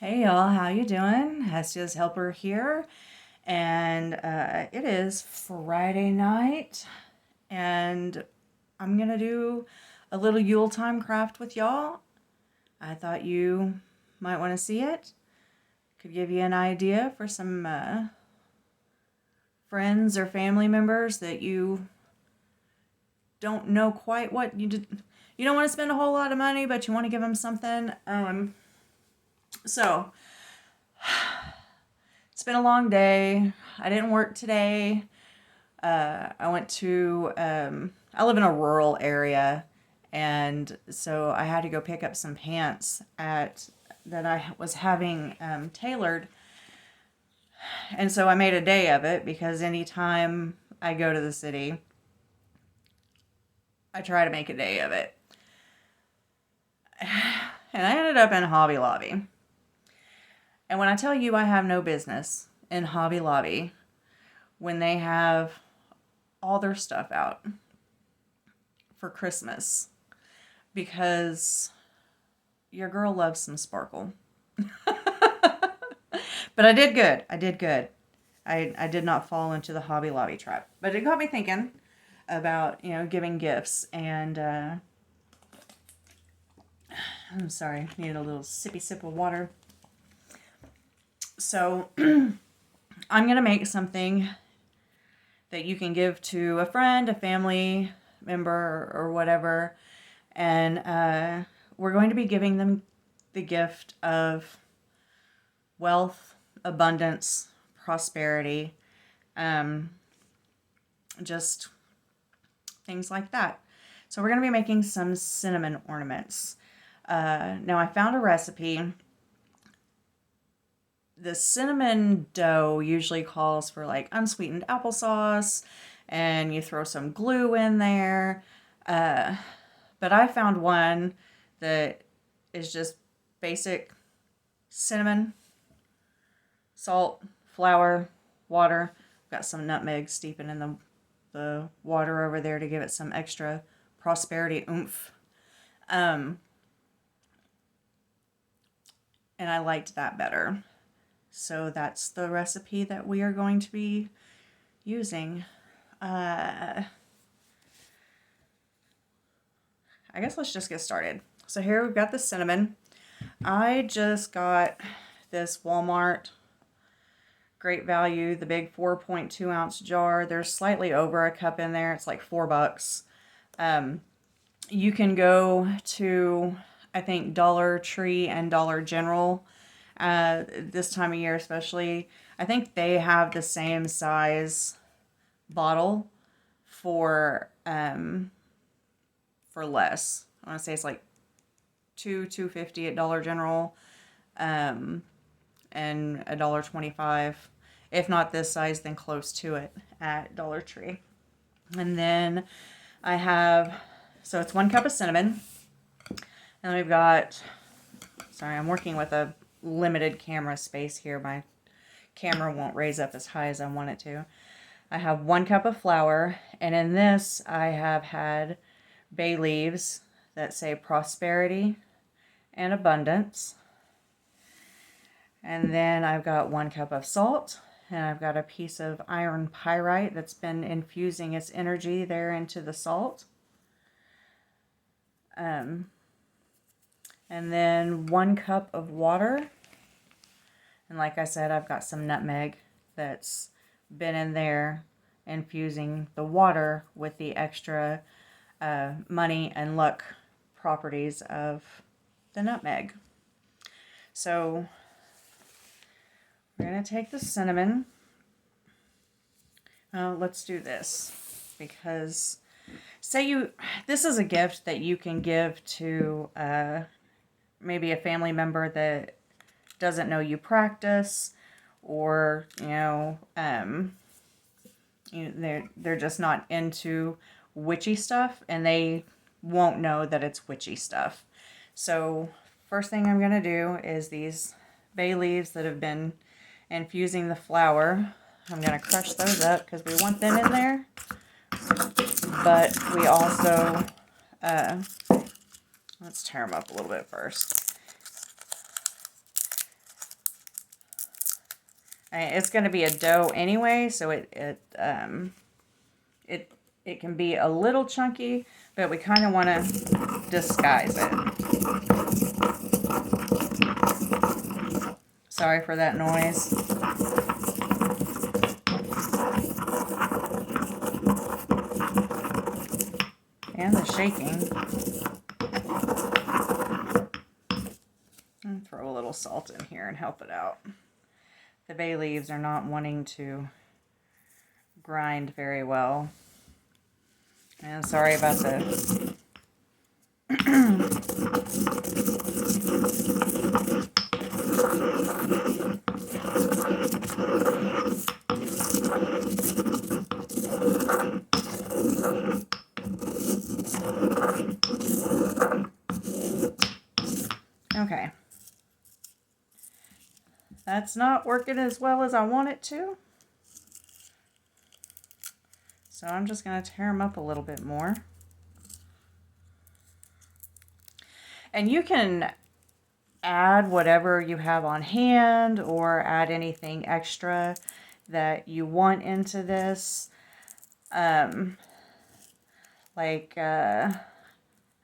Hey y'all, how you doing? Hestia's helper here, and it is Friday night, and I'm gonna do a little Yuletime craft with y'all. I thought you might want to see it. Could give you an idea for some friends or family members that you don't know quite what you did. You don't want to spend a whole lot of money, but you want to give them something. So it's been a long day. I didn't work today. I went to, I live in a rural area, and so I had to go pick up some pants that I was having tailored. And so I made a day of it because anytime I go to the city, I try to make a day of it. And I ended up in Hobby Lobby. And when I tell you I have no business in Hobby Lobby when they have all their stuff out for Christmas, because your girl loves some sparkle. But I did good. I did not fall into the Hobby Lobby trap. But it got me thinking about, giving gifts. And I'm sorry, needed a little sippy sip of water. So I'm going to make something that you can give to a friend, a family member, or whatever. And we're going to be giving them the gift of wealth, abundance, prosperity, just things like that. So we're going to be making some cinnamon ornaments. Now I found a recipe. The cinnamon dough usually calls for like unsweetened applesauce, and you throw some glue in there. But I found one that is just basic cinnamon, salt, flour, water. Got some nutmeg steeping in the water over there to give it some extra prosperity oomph. And I liked that better. So that's the recipe that we are going to be using. I guess let's just get started. So here we've got the cinnamon. I just got this Walmart Great Value, the big 4.2 ounce jar. There's slightly over a cup in there. It's like $4. You can go to, I think, Dollar Tree and Dollar General this time of year especially. I think they have the same size bottle for less. I want to say it's like $2.50 at Dollar General, and $1.25. If not this size, then close to it at Dollar Tree. And then I have, so it's 1 cup of cinnamon. And we've got, sorry, I'm working with a limited camera space here. My camera won't raise up as high as I want it to. I have 1 cup of flour, and in this I have had bay leaves that say prosperity and abundance. And then I've got 1 cup of salt, and I've got a piece of iron pyrite that's been infusing its energy there into the salt. And then 1 cup of water. And like I said, I've got some nutmeg that's been in there infusing the water with the extra money and luck properties of the nutmeg. So we're going to take the cinnamon. Let's do this, because this is a gift that you can give to maybe a family member that doesn't know you practice, or they're just not into witchy stuff, and they won't know that it's witchy stuff. So first thing I'm going to do is these bay leaves that have been infusing the flour. I'm going to crush those up because we want them in there. But we also, let's tear them up a little bit first. It's going to be a dough anyway, so it can be a little chunky, but we kind of want to disguise it. Sorry for that noise. And the shaking. And throw a little salt in here and help it out. The bay leaves are not wanting to grind very well. And sorry about the okay. That's not working as well as I want it to. So I'm just going to tear them up a little bit more. And you can add whatever you have on hand or add anything extra that you want into this. I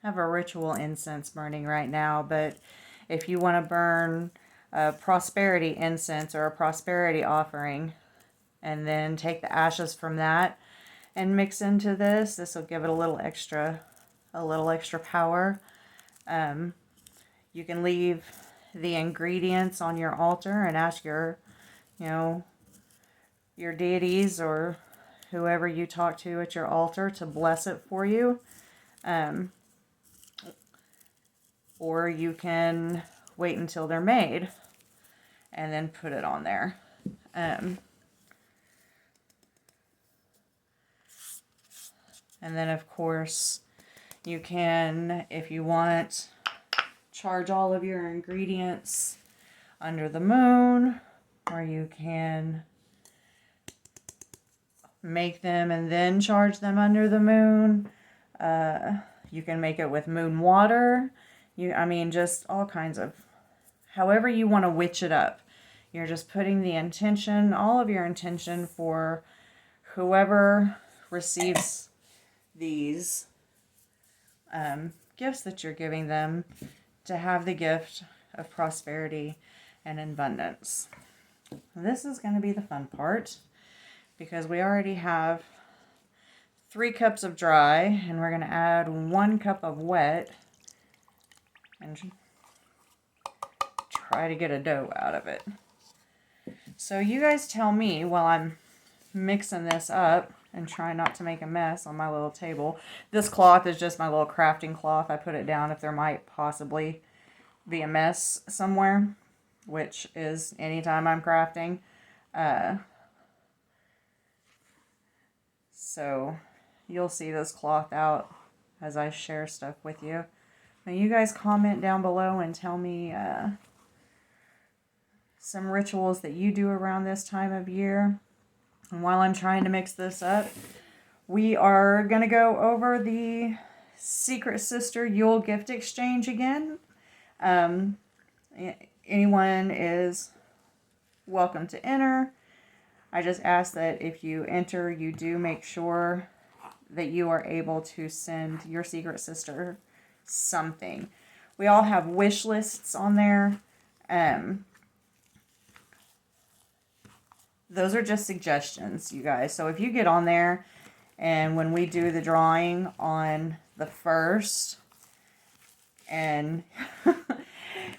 have a ritual incense burning right now, but if you want to burn a prosperity incense or a prosperity offering and then take the ashes from that and mix into this, this will give it a little extra power. You can leave the ingredients on your altar and ask your deities or whoever you talk to at your altar to bless it for you. Or you can wait until they're made and then put it on there. And then, of course, you can, if you want, charge all of your ingredients under the moon, or you can make them and then charge them under the moon. You can make it with moon water. Just all kinds of, however you want to witch it up. You're just putting the intention, all of your intention for whoever receives these gifts that you're giving them to have the gift of prosperity and abundance. This is going to be the fun part because we already have 3 cups of dry and we're going to add 1 cup of wet and try to get a dough out of it. So you guys tell me while I'm mixing this up and try not to make a mess on my little table. This cloth is just my little crafting cloth. I put it down if there might possibly be a mess somewhere, which is anytime I'm crafting. So you'll see this cloth out as I share stuff with you. Now you guys comment down below and tell me some rituals that you do around this time of year. And while I'm trying to mix this up, we are going to go over the Secret Sister Yule gift exchange again. Anyone is welcome to enter. I just ask that if you enter, you do make sure that you are able to send your Secret Sister something. We all have wish lists on there. Those are just suggestions, you guys. So if you get on there and when we do the drawing on the 1st and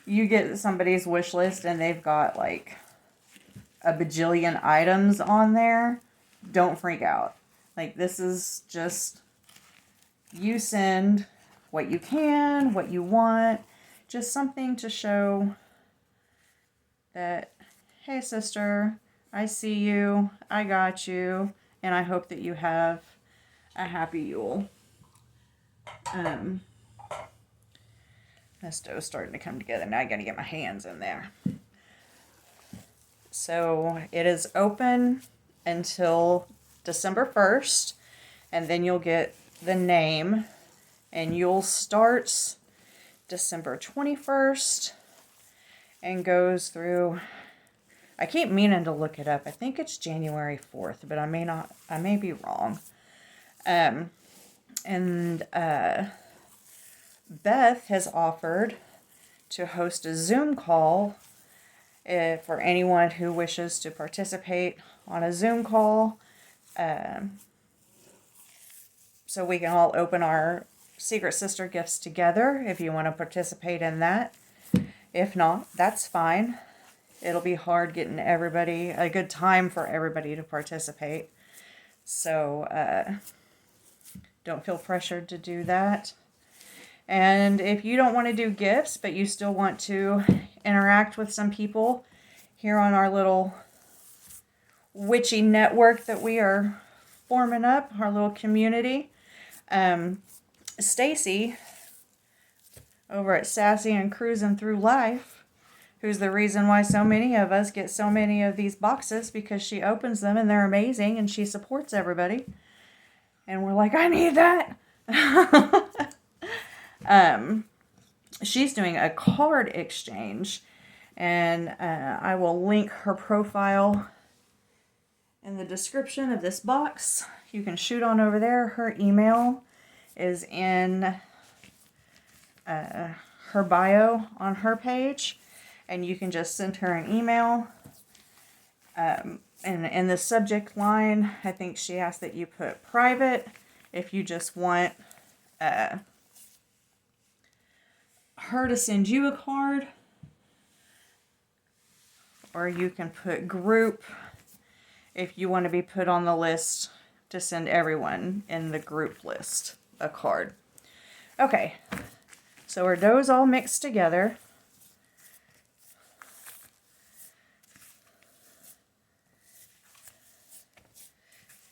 you get somebody's wish list and they've got like a bajillion items on there, don't freak out. Like, this is just, you send what you can, what you want, just something to show that, hey sister, I see you, I got you, and I hope that you have a happy Yule. This dough's starting to come together. Now I gotta get my hands in there. So it is open until December 1st, and then you'll get the name, and Yule starts December 21st and goes through I keep meaning to look it up. I think it's January 4th, but I may be wrong. And Beth has offered to host a Zoom call for anyone who wishes to participate on a Zoom call. So we can all open our Secret Sister gifts together if you want to participate in that. If not, that's fine. It'll be hard getting everybody, a good time for everybody to participate. So don't feel pressured to do that. And if you don't want to do gifts, but you still want to interact with some people here on our little witchy network that we are forming up, our little community, Stacy over at Sassy and Cruising Through Life, who's the reason why so many of us get so many of these boxes, because she opens them and they're amazing and she supports everybody. And we're like, I need that. She's doing a card exchange, and I will link her profile in the description of this box. You can shoot on over there. Her email is in her bio on her page, and you can just send her an email. And in the subject line, I think she asked that you put private if you just want her to send you a card, or you can put group if you want to be put on the list to send everyone in the group list a card. Okay, so our dough's all mixed together.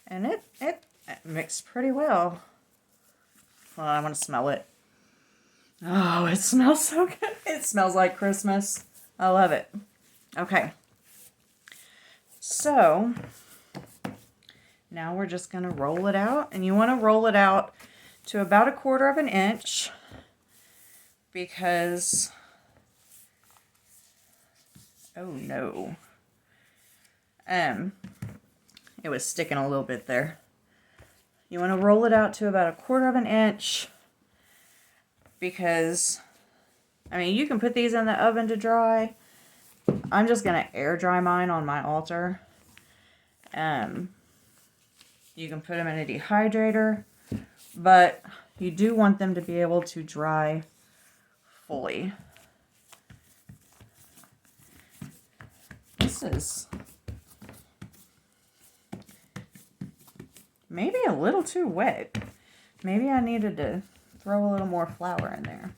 And it mixed pretty well. Well, I want to smell it. Oh, it smells so good. It smells like Christmas. I love it. Okay. So, now we're just going to roll it out. And you want to roll it out to about 1/4 of an inch, because, oh no. It was sticking a little bit there. You want to roll it out to about 1/4 of an inch, because, I mean, you can put these in the oven to dry. I'm just going to air dry mine on my altar. You can put them in a dehydrator, but you do want them to be able to dry fully. This is maybe a little too wet. Maybe I needed to throw a little more flour in there.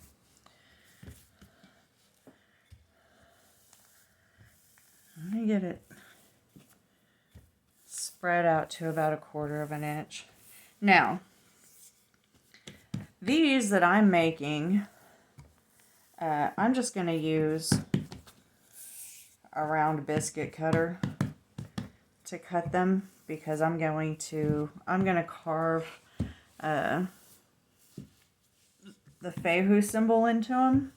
Let me get it spread out to about 1/4 of an inch. Now, these that I'm making, I'm just going to use a round biscuit cutter to cut them, because I'm going to carve the Fehu symbol into them.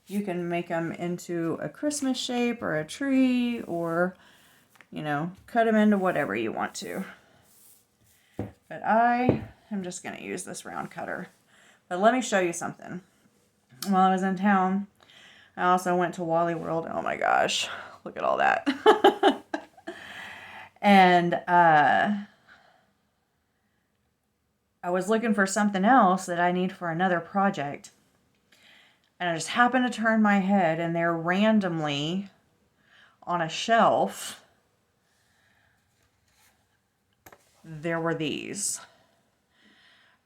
You can make them into a Christmas shape or a tree, or, you know, cut them into whatever you want to. But I am just going to use this round cutter. But let me show you something. While I was in town, I also went to Wally World. Oh my gosh, look at all that. And I was looking for something else that I need for another project. And I just happened to turn my head, and there randomly on a shelf, there were these.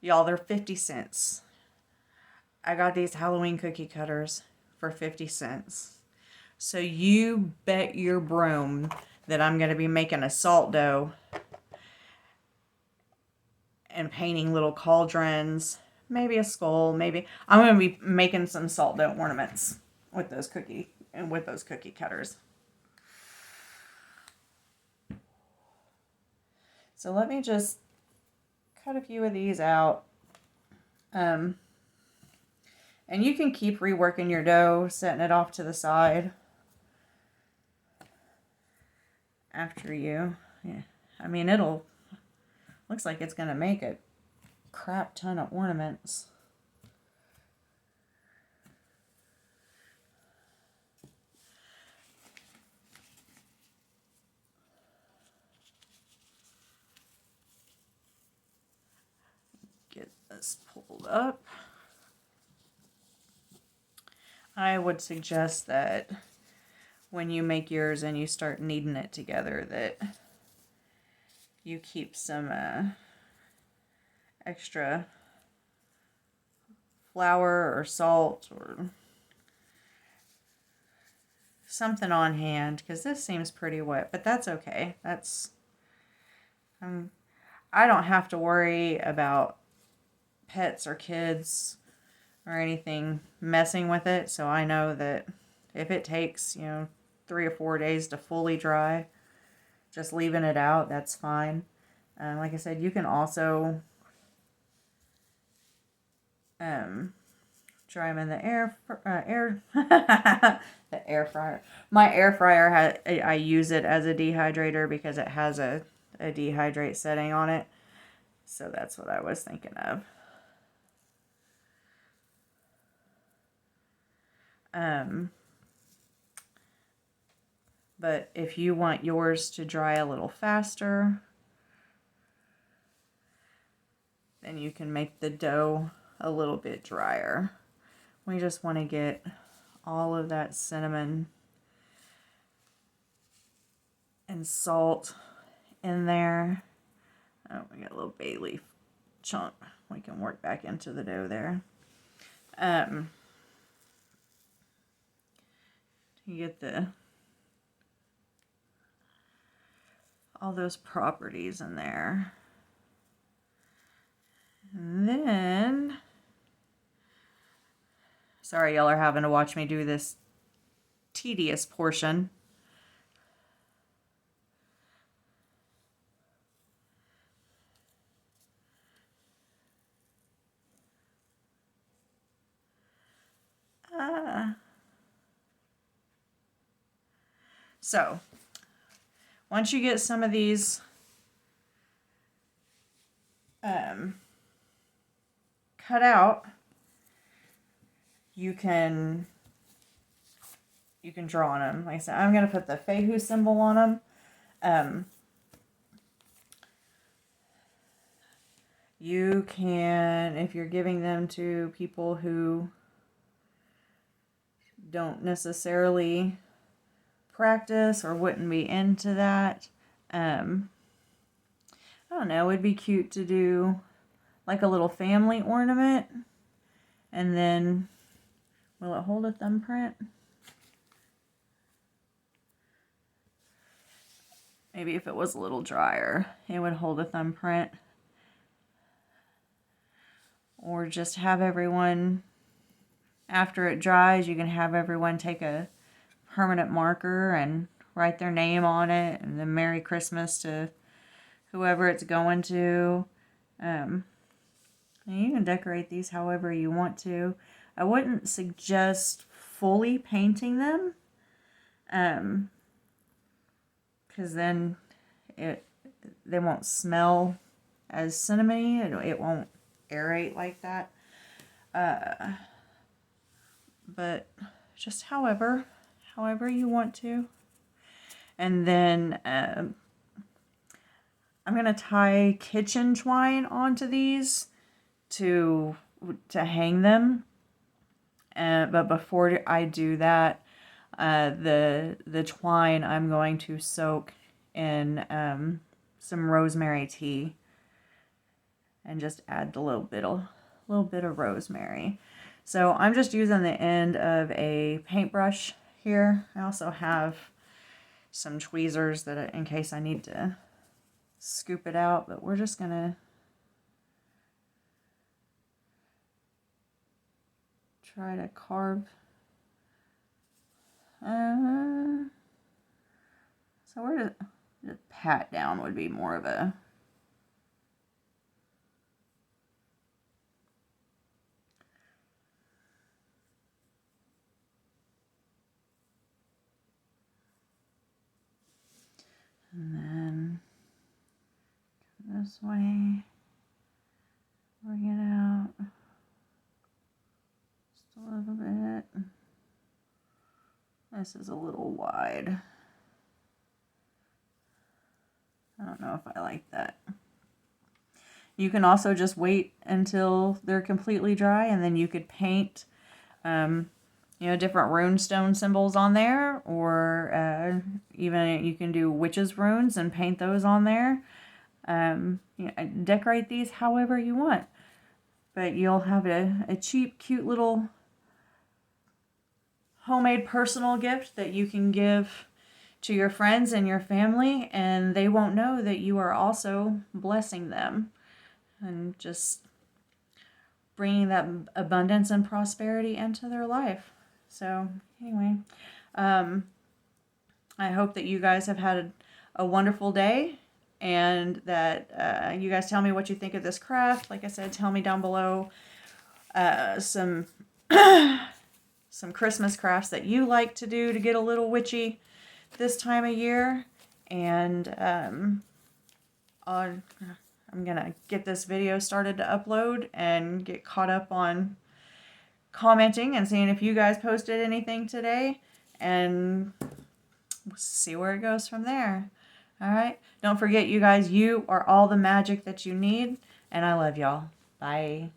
Y'all, they're 50 cents. I got these Halloween cookie cutters for 50 cents. So you bet your broom that I'm going to be making a salt dough and painting little cauldrons, maybe a skull, maybe. I'm going to be making some salt dough ornaments with those cookie cutters. So let me just cut a few of these out. And you can keep reworking your dough, setting it off to the side. after you. Yeah. I mean, looks like it's going to make a crap ton of ornaments. Get this pulled up. I would suggest that when you make yours and you start kneading it together, that you keep some extra flour or salt or something on hand, because this seems pretty wet, but that's okay. I don't have to worry about pets or kids or anything messing with it, so I know that if it takes, 3 or 4 days to fully dry, just leaving it out, that's fine. Like I said, you can also dry them in the the air fryer. My air fryer, I use it as a dehydrator because it has a dehydrate setting on it. So that's what I was thinking of. But if you want yours to dry a little faster, then you can make the dough a little bit drier. We just want to get all of that cinnamon and salt in there. Oh, we got a little bay leaf chunk we can work back into the dough there. You get all those properties in there. And then, sorry y'all are having to watch me do this tedious portion. So, once you get some of these cut out, you can draw on them. Like I said, I'm going to put the Fehu symbol on them. You can, if you're giving them to people who don't necessarily practice or wouldn't be into that, I don't know, it'd be cute to do like a little family ornament. And then, will it hold a thumbprint? Maybe if it was a little drier, it would hold a thumbprint. Or just have everyone, after it dries, you can have everyone take a permanent marker and write their name on it, and then Merry Christmas to whoever it's going to. And you can decorate these however you want to. I wouldn't suggest fully painting them, because then they won't smell as cinnamony. It won't aerate like that. But just however you want to. And then I'm going to tie kitchen twine onto these to hang them. But before I do that, the twine I'm going to soak in some rosemary tea and just add a little bit of rosemary. So I'm just using the end of a paintbrush here. I also have some tweezers that in case I need to scoop it out, but we're just gonna try to carve. So where does the pat down would be more of a this way. Bring it out. Just a little bit. This is a little wide. I don't know if I like that. You can also just wait until they're completely dry, and then you could paint, you know, different rune stone symbols on there, or even you can do witches' runes and paint those on there. You know, decorate these however you want, but you'll have a cheap, cute little homemade personal gift that you can give to your friends and your family, and they won't know that you are also blessing them and just bringing that abundance and prosperity into their life. So anyway, I hope that you guys have had a wonderful day, and that you guys tell me what you think of this craft. Like I said, tell me down below some Christmas crafts that you like to do to get a little witchy this time of year. And I'm gonna get this video started to upload and get caught up on commenting and seeing if you guys posted anything today, and see where it goes from there. All right, don't forget, you guys, you are all the magic that you need, and I love y'all. Bye.